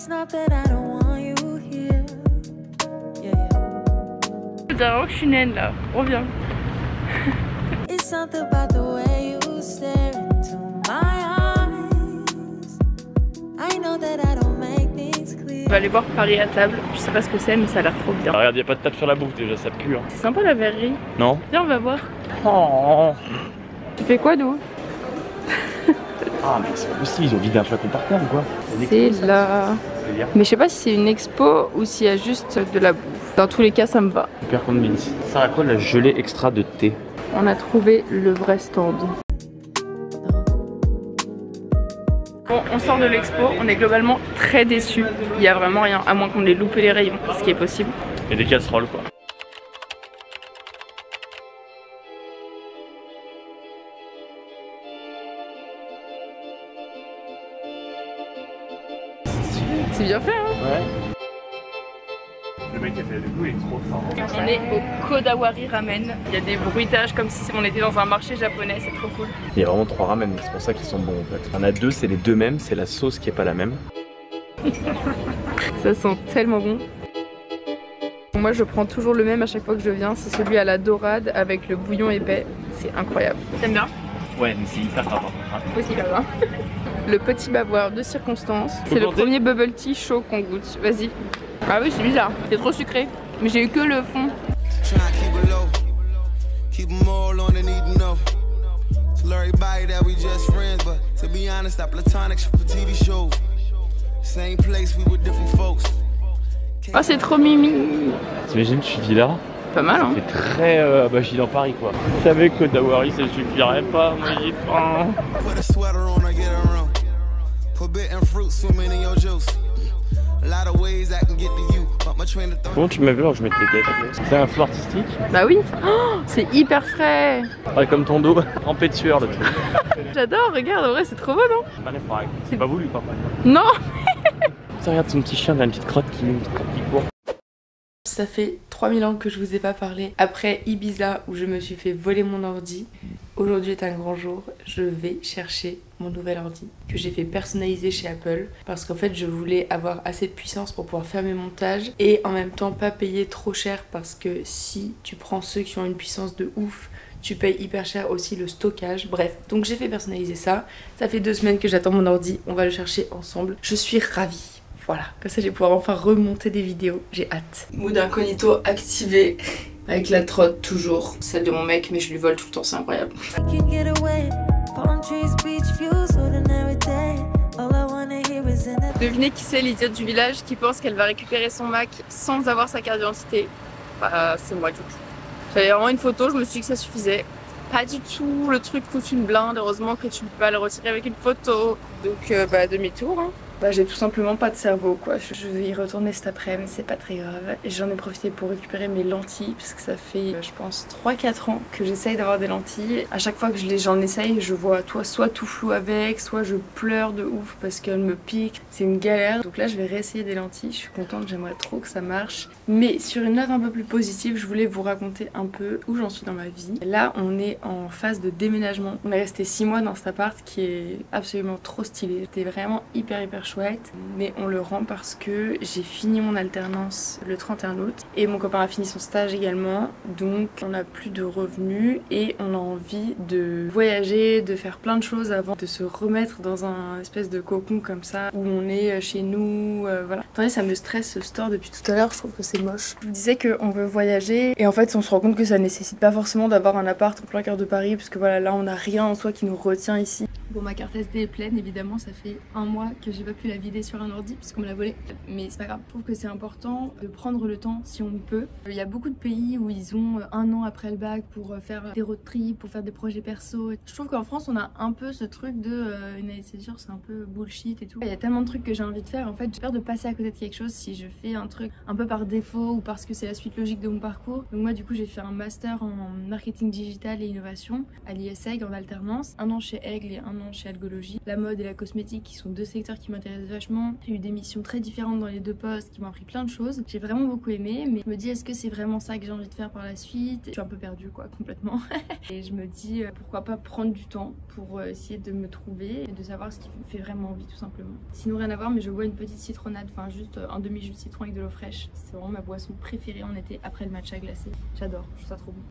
D'abord que je suis naine là, reviens. On va aller voir Paris à table, je sais pas ce que c'est mais ça a l'air trop bien. Ah, regarde, y a pas de table sur la bouffe déjà, ça pue hein. C'est sympa la verrerie. Non? Viens on va voir. Oh. Tu fais quoi d'où? Ah mais c'est pas possible, ils ont vidé un flacon par terre ou quoi? C'est là. Mais je sais pas si c'est une expo ou s'il y a juste de la bouffe. Dans tous les cas ça me va. Super convenience. Ça sert à quoi la gelée extra de thé? On a trouvé le vrai stand. Bon, on sort de l'expo, on est globalement très déçus. Il y a vraiment rien, à moins qu'on ait loupé les rayons, ce qui est possible. Et des casseroles quoi. C'est bien fait hein? Ouais. Le mec qui a fait le goût il est trop fort. On est au Kodawari Ramen. Il y a des bruitages comme si on était dans un marché japonais, c'est trop cool. Il y a vraiment 3 ramen, c'est pour ça qu'ils sont bons en fait. Il y en a 2, c'est les 2 mêmes, c'est la sauce qui est pas la même. Ça sent tellement bon. Moi je prends toujours le même à chaque fois que je viens, c'est celui à la dorade avec le bouillon épais. C'est incroyable. T'aimes bien? Ouais, mais c'est hyper rare. Aussi là-bas. Le petit bavoir de circonstance. C'est le premier bubble tea chaud qu'on goûte. Vas-y. Ah oui, c'est bizarre. C'est trop sucré. Mais j'ai eu que le fond. Oh, c'est trop mimi. T'imagines, tu vis là? Pas mal, hein? C'est très bah, je vis dans Paris quoi. Je savais que Kodawari ça suffirait pas, moi j'ai faim. Comment tu m'as vu alors que je mette les têtes? C'est un flou artistique? Bah oui. Oh, c'est hyper frais. Ouais, comme ton dos, trempé de sueur le truc. J'adore, regarde, en vrai c'est trop beau non? C'est pas voulu par contre. Non. Ça regarde son petit chien, il a une petite crotte qui court. Ça fait 3000 ans que je vous ai pas parlé. Après Ibiza où je me suis fait voler mon ordi, aujourd'hui est un grand jour. Je vais chercher mon nouvel ordi que j'ai fait personnaliser chez Apple parce qu'en fait je voulais avoir assez de puissance pour pouvoir faire mes montages et en même temps pas payer trop cher parce que si tu prends ceux qui ont une puissance de ouf, tu payes hyper cher aussi le stockage. Bref, donc j'ai fait personnaliser ça. Ça fait 2 semaines que j'attends mon ordi, on va le chercher ensemble. Je suis ravie. Voilà, comme ça je vais pouvoir enfin remonter des vidéos, j'ai hâte. Mood incognito activé, avec la trotte toujours, celle de mon mec mais je lui vole tout le temps, c'est incroyable. Devinez qui c'est l'idiote du village qui pense qu'elle va récupérer son Mac sans avoir sa carte d'identité. Bah c'est moi du coup. J'avais vraiment une photo, je me suis dit que ça suffisait. Pas du tout, le truc coûte une blinde, heureusement que tu peux pas le retirer avec une photo. Donc bah demi-tour hein. Bah j'ai tout simplement pas de cerveau quoi, je vais y retourner cet après-midi, c'est pas très grave. Et j'en ai profité pour récupérer mes lentilles parce que ça fait je pense 3-4 ans que j'essaye d'avoir des lentilles. À chaque fois que j'en essaye, je vois soit tout flou avec, soit je pleure de ouf parce qu'elles me piquent, c'est une galère. Donc là je vais réessayer des lentilles, je suis contente, j'aimerais trop que ça marche. Mais sur une note un peu plus positive, je voulais vous raconter un peu où j'en suis dans ma vie. Là on est en phase de déménagement, on est resté 6 mois dans cet appart qui est absolument trop stylé. C'était vraiment hyper chouette, mais on le rend parce que j'ai fini mon alternance le 31 août et mon copain a fini son stage également, donc on n'a plus de revenus et on a envie de voyager, de faire plein de choses avant de se remettre dans un espèce de cocon comme ça où on est chez nous, voilà. Attendez, ça me stresse ce store depuis tout à l'heure, je trouve que c'est moche. Je vous disais qu'on veut voyager et en fait on se rend compte que ça nécessite pas forcément d'avoir un appart en plein cœur de Paris parce que voilà, là on n'a rien en soi qui nous retient ici. Bon, ma carte SD est pleine, évidemment, ça fait 1 mois que j'ai pas pu la vider sur un ordi puisqu'on me l'a volée. Mais c'est pas grave, je trouve que c'est important de prendre le temps si on peut. Il y a beaucoup de pays où ils ont 1 an après le bac pour faire des road trips, pour faire des projets perso. Je trouve qu'en France, on a un peu ce truc de une année de césure, c'est un peu bullshit et tout. Il y a tellement de trucs que j'ai envie de faire, en fait, j'ai peur de passer à côté de quelque chose si je fais un truc un peu par défaut ou parce que c'est la suite logique de mon parcours. Donc moi, du coup, j'ai fait un master en marketing digital et innovation à l'ISEG en alternance. 1 an chez Aigle et 1 an chez Algologie. La mode et la cosmétique qui sont deux secteurs qui m'intéressent vachement. J'ai eu des missions très différentes dans les deux postes qui m'ont appris plein de choses. J'ai vraiment beaucoup aimé, mais je me dis est-ce que c'est vraiment ça que j'ai envie de faire par la suite? Je suis un peu perdue quoi, complètement. Et je me dis pourquoi pas prendre du temps pour essayer de me trouver et de savoir ce qui me fait vraiment envie tout simplement. Sinon rien à voir, mais je bois une petite citronnade, enfin juste un demi-jus de citron avec de l'eau fraîche. C'est vraiment ma boisson préférée en été après le matcha glacé. J'adore, je trouve ça trop bon.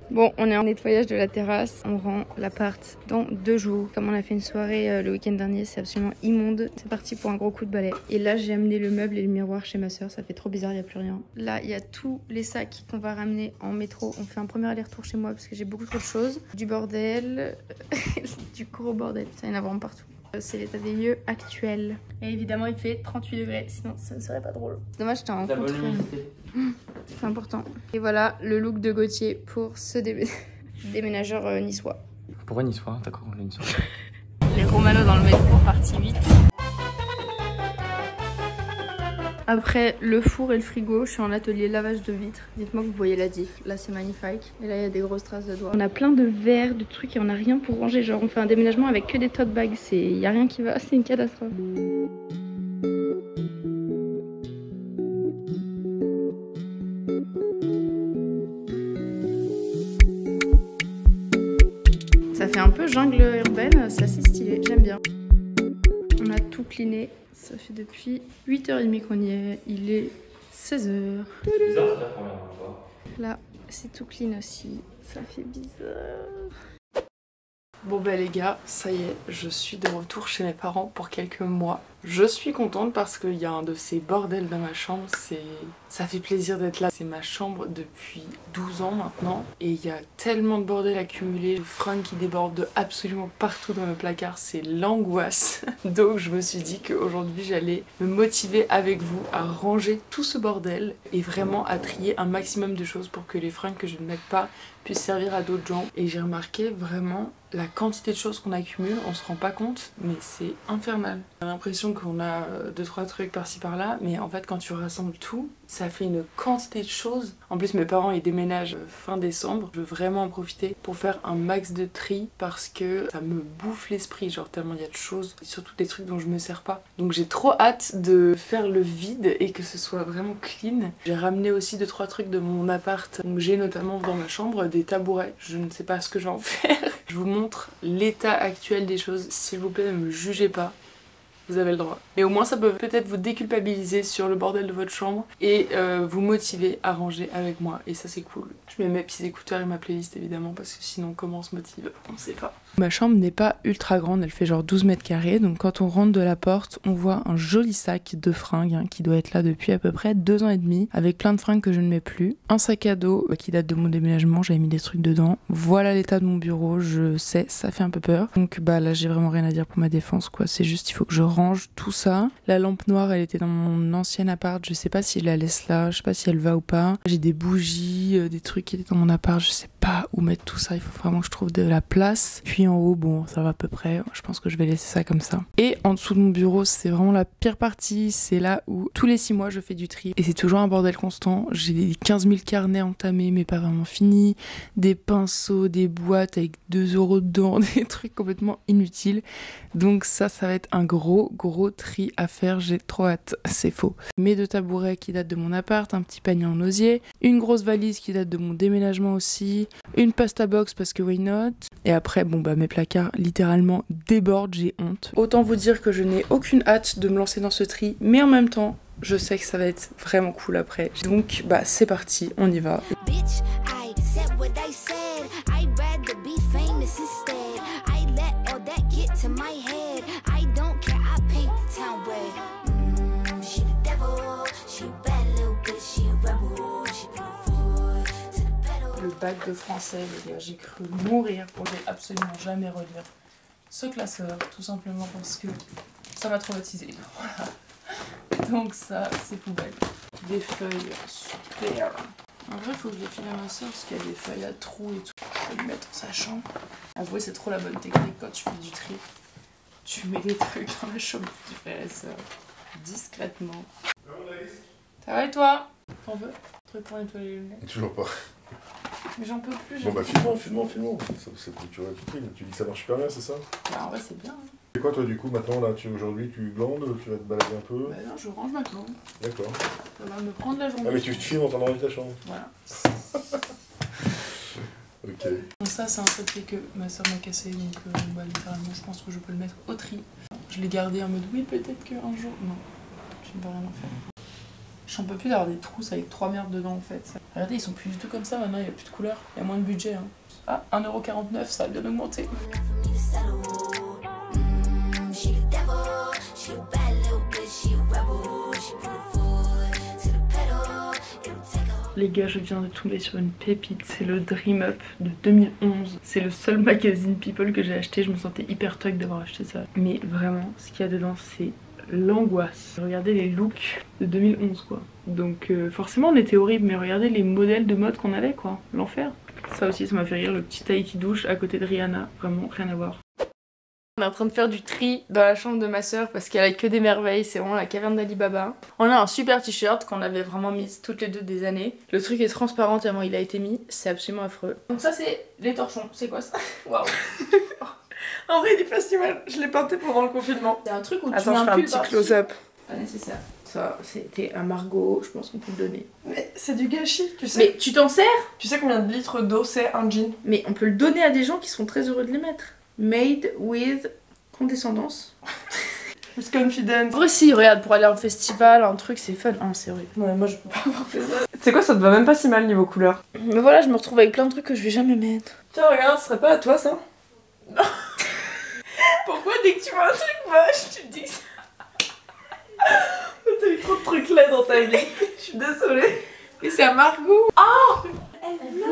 Bon, on est en nettoyage de la terrasse, on rend l'appart dans 2 jours. Comme on a fait une soirée le week-end dernier, c'est absolument immonde. C'est parti pour un gros coup de balai. Et là, j'ai amené le meuble et le miroir chez ma soeur, ça fait trop bizarre, il n'y a plus rien. Là, il y a tous les sacs qu'on va ramener en métro. On fait un premier aller-retour chez moi parce que j'ai beaucoup trop de choses. Du bordel, du gros bordel, ça y en a vraiment partout. C'est l'état des lieux actuel. Et évidemment, il fait 38 degrés, sinon ça ne serait pas drôle. C'est dommage, je t'ai rencontré. C'est important. Et voilà le look de Gauthier pour ce déménageur niçois. Pourquoi niçois? T'as quoi contre les niçois? Les Romano dans le métro, partie 8. Après le four et le frigo, je suis en atelier lavage de vitres. Dites-moi que vous voyez la diff. Là, c'est magnifique. Et là, il y a des grosses traces de doigts. On a plein de verres, de trucs et on n'a rien pour ranger. Genre, on fait un déménagement avec que des tote bags. Il n'y a rien qui va. C'est une catastrophe. Ça fait un peu jungle urbaine. C'est assez stylé. J'aime bien. On a tout cleané. Ça fait depuis 8h30 qu'on y est. Il est 16h. C'est bizarre, c'est la première fois. Là, c'est tout clean aussi. Ça fait bizarre. Bon bah les gars, ça y est, je suis de retour chez mes parents pour quelques mois. Je suis contente parce qu'il y a un de ces bordels dans ma chambre, ça fait plaisir d'être là. C'est ma chambre depuis 12 ans maintenant et il y a tellement de bordel accumulé, de fringues qui débordent de absolument partout dans mes placards, c'est l'angoisse. Donc je me suis dit qu'aujourd'hui j'allais me motiver avec vous à ranger tout ce bordel et vraiment à trier un maximum de choses pour que les fringues que je ne mette pas puissent servir à d'autres gens. Et j'ai remarqué vraiment la quantité de choses qu'on accumule, on se rend pas compte, mais c'est infernal. J'ai l'impression qu'on a 2-3 trucs par-ci par-là, mais en fait quand tu rassembles tout, ça fait une quantité de choses. En plus mes parents ils déménagent fin décembre, je veux vraiment en profiter pour faire un max de tri parce que ça me bouffe l'esprit, genre tellement il y a de choses, surtout des trucs dont je me sers pas. Donc j'ai trop hâte de faire le vide et que ce soit vraiment clean. J'ai ramené aussi 2-3 trucs de mon appart, donc j'ai notamment dans ma chambre des tabourets, je ne sais pas ce que je vais en faire. Je vous montre l'état actuel des choses, s'il vous plaît ne me jugez pas. Vous avez le droit. Mais au moins ça peut peut-être vous déculpabiliser sur le bordel de votre chambre et vous motiver à ranger avec moi. Et ça c'est cool. Je mets mes petits écouteurs et ma playlist évidemment parce que sinon comment on se motive, on sait pas. Ma chambre n'est pas ultra grande, elle fait genre 12 mètres carrés. Donc quand on rentre de la porte, on voit un joli sac de fringues hein, qui doit être là depuis à peu près 2 ans et demi. Avec plein de fringues que je ne mets plus. Un sac à dos qui date de mon déménagement, j'avais mis des trucs dedans. Voilà l'état de mon bureau, je sais, ça fait un peu peur. Donc bah là j'ai vraiment rien à dire pour ma défense quoi. C'est juste il faut que je range tout ça. La lampe noire elle était dans mon ancien appart, je sais pas si je la laisse là, je sais pas si elle va ou pas. J'ai des bougies, des trucs qui étaient dans mon appart, je sais pas où mettre tout ça, il faut vraiment que je trouve de la place. Puis en haut, bon ça va à peu près, je pense que je vais laisser ça comme ça. Et en dessous de mon bureau, c'est vraiment la pire partie, c'est là où tous les 6 mois je fais du tri. Et c'est toujours un bordel constant, j'ai des 15 000 carnets entamés mais pas vraiment finis, des pinceaux, des boîtes avec 2 € dedans, des trucs complètement inutiles. Donc ça va être un gros tri à faire, j'ai trop hâte, c'est faux. Mes 2 tabourets qui datent de mon appart, un petit panier en osier, une grosse valise qui date de mon déménagement aussi, une pasta box parce que why not. Et après bon bah mes placards littéralement débordent, j'ai honte. Autant vous dire que je n'ai aucune hâte de me lancer dans ce tri, mais en même temps je sais que ça va être vraiment cool après. Donc bah c'est parti, on y va. Le bac de français, les gars, j'ai cru mourir pour ne absolument jamais relire ce classeur, tout simplement parce que ça m'a traumatisé. Voilà. Donc ça, c'est poubelle. Des feuilles super. En vrai, il faut que je les file à ma soeur parce qu'il y a des feuilles à trous et tout. Je vais les mettre dans sa chambre. Avouez, c'est trop la bonne technique quand tu fais du tri. Tu mets les trucs dans la chambre du frère et soeur, discrètement. Ça va et toi? T'en veux? Truc pour nettoyer les lunettes? Toujours pas. Mais j'en peux plus. Bon bah filmons. Tu dis que ça marche super bien, c'est ça? Bah en vrai c'est bien. Hein. C'est quoi toi du coup maintenant là, aujourd'hui tu glandes, tu vas te balader un peu? Bah non, je range maintenant. D'accord. Ça va me prendre la journée. Ah mais tu te filmes en train de ranger ta chambre? Voilà. Ok. Donc ça c'est un papier que ma soeur m'a cassé, donc bah, littéralement je pense que je peux le mettre au tri. Je l'ai gardé en mode oui peut-être qu'un jour... Non, tu ne peux rien en faire. J'en peux plus d'avoir des trousses avec 3 merdes dedans en fait. Regardez, ils sont plus du tout comme ça maintenant, il n'y a plus de couleur, il y a moins de budget. Hein. Ah, 1,49€, ça a bien augmenté. Les gars, je viens de tomber sur une pépite, c'est le Dream Up de 2011. C'est le seul magazine People que j'ai acheté, je me sentais hyper thug d'avoir acheté ça. Mais vraiment, ce qu'il y a dedans, c'est l'angoisse. Regardez les looks de 2011 quoi. Donc forcément on était horrible, mais regardez les modèles de mode qu'on avait quoi. L'enfer. Ça aussi ça m'a fait rire, le petit Tahiti douche à côté de Rihanna. Vraiment rien à voir. On est en train de faire du tri dans la chambre de ma soeur parce qu'elle a que des merveilles, c'est vraiment la caverne d'Ali Baba. On a un super t-shirt qu'on avait vraiment mis toutes les deux des années. Le truc est transparent tellement il a été mis, c'est absolument affreux. Donc ça c'est les torchons, c'est quoi ça? Waouh. En vrai il est pas si mal, je l'ai peinté pendant le confinement. C'est un truc où tu mets un petit close-up. Pas nécessaire. Ça c'était un Margot, je pense qu'on peut le donner. Mais c'est du gâchis, tu sais. Mais tu t'en sers? Tu sais combien de litres d'eau c'est un jean? Mais on peut le donner à des gens qui sont très heureux de les mettre. Made with condescendance. With confidence. En vrai si, regarde, pour aller en festival, un truc c'est fun. Ah c'est horrible. Ouais, moi je peux pas avoir fait ça. Tu sais quoi, ça te va même pas si mal niveau couleur. Mais voilà, je me retrouve avec plein de trucs que je vais jamais mettre. Tiens regarde, ce serait pas à toi ça? Non. Pourquoi dès que tu vois un truc moche, tu te dis que ça... T'as eu trop de trucs là dans ta vie. Je suis désolée. Mais c'est à Margot. Oh, elle vlog.